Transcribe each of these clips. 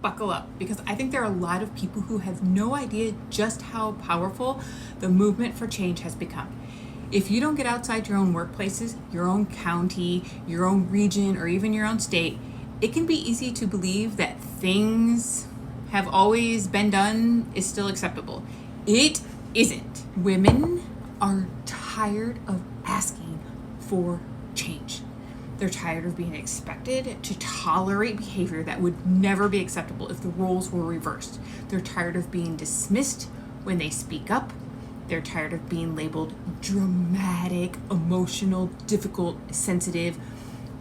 Buckle up, because I think there are a lot of people who have no idea just how powerful the movement for change has become. If you don't get outside your own workplaces, your own county, your own region, or even your own state, it can be easy to believe that things have always been done is still acceptable. It isn't. Women are tired of asking for change. They're tired of being expected to tolerate behavior that would never be acceptable if the roles were reversed. They're tired of being dismissed when they speak up. They're tired of being labeled dramatic, emotional, difficult, sensitive,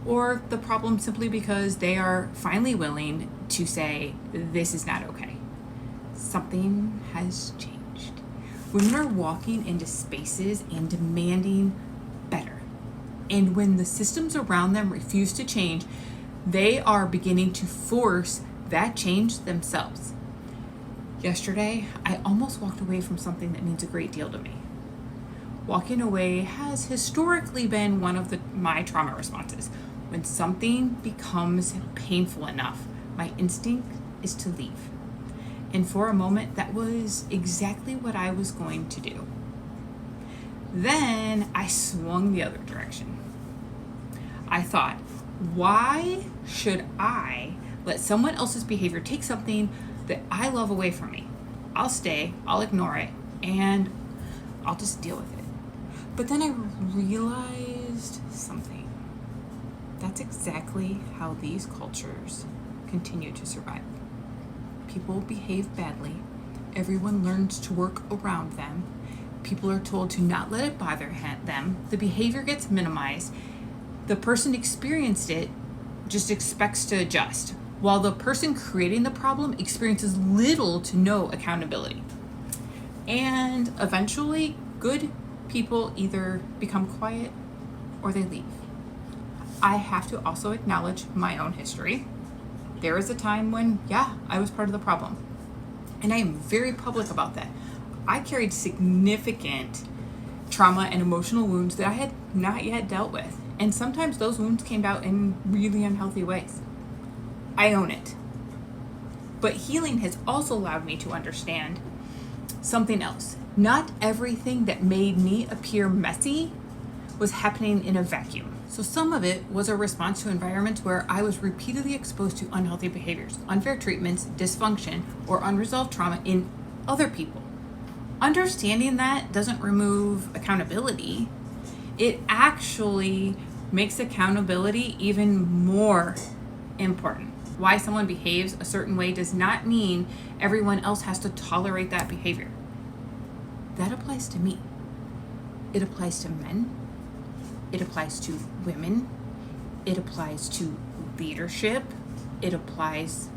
or the problem simply because they are finally willing to say, this is not okay. Something has changed. Women are walking into spaces and demanding better. And when the systems around them refuse to change, they are beginning to force that change themselves. Yesterday, I almost walked away from something that means a great deal to me. Walking away has historically been one of my trauma responses. When something becomes painful enough, my instinct is to leave. And for a moment, that was exactly what I was going to do. Then I swung the other direction. I thought, why should I let someone else's behavior take something that I love away from me? I'll stay, I'll ignore it, and I'll just deal with it. But then I realized something. That's exactly how these cultures continue to survive. People behave badly. Everyone learns to work around them. People are told to not let it bother them. The behavior gets minimized. The person experienced it just expects to adjust, while the person creating the problem experiences little to no accountability. And eventually, good people either become quiet or they leave. I have to also acknowledge my own history. There was a time when, I was part of the problem. And I am very public about that. I carried significant trauma and emotional wounds that I had not yet dealt with. And sometimes those wounds came out in really unhealthy ways. I own it. But healing has also allowed me to understand something else. Not everything that made me appear messy was happening in a vacuum. So some of it was a response to environments where I was repeatedly exposed to unhealthy behaviors, unfair treatments, dysfunction, or unresolved trauma in other people. Understanding that doesn't remove accountability. It actually makes accountability even more important. Why someone behaves a certain way does not mean everyone else has to tolerate that behavior. That applies to me. It applies to men. It applies to women. It applies to leadership. It applies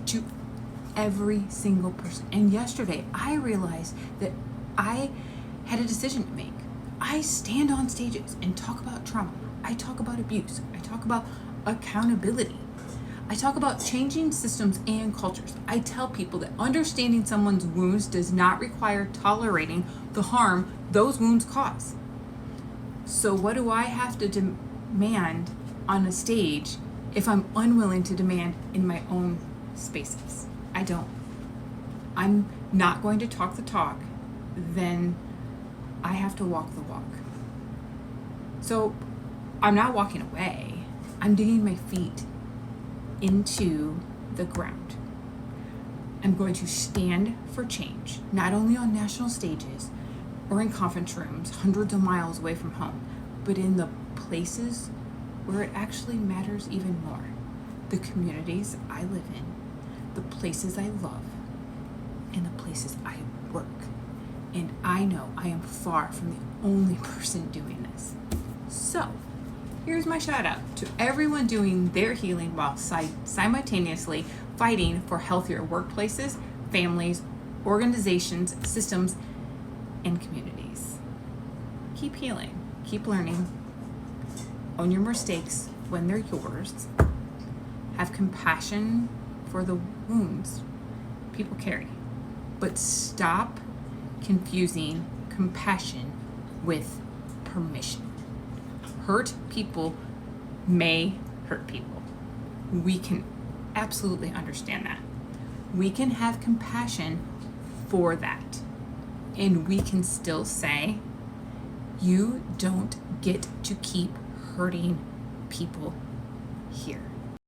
to every single person. And yesterday, I realized that I had a decision to make. I stand on stages and talk about trauma. I talk about abuse. I talk about accountability. I talk about changing systems and cultures. I tell people that understanding someone's wounds does not require tolerating the harm those wounds cause. So what do I have to demand on a stage if I'm unwilling to demand in my own spaces? I don't. I'm not going to talk the talk, then I have to walk the walk. So I'm not walking away. I'm digging my feet into the ground. I'm going to stand for change, not only on national stages or in conference rooms hundreds of miles away from home, but in the places where it actually matters even more. The communities I live in, the places I love, and the places I work. And I know I am far from the only person doing this. So, here's my shout out to everyone doing their healing while simultaneously fighting for healthier workplaces, families, organizations, systems, and communities. Keep healing, keep learning, own your mistakes when they're yours, have compassion for the wounds people carry, but stop confusing compassion with permission. Hurt people may hurt people. We can absolutely understand that. We can have compassion for that. And we can still say, you don't get to keep hurting people here.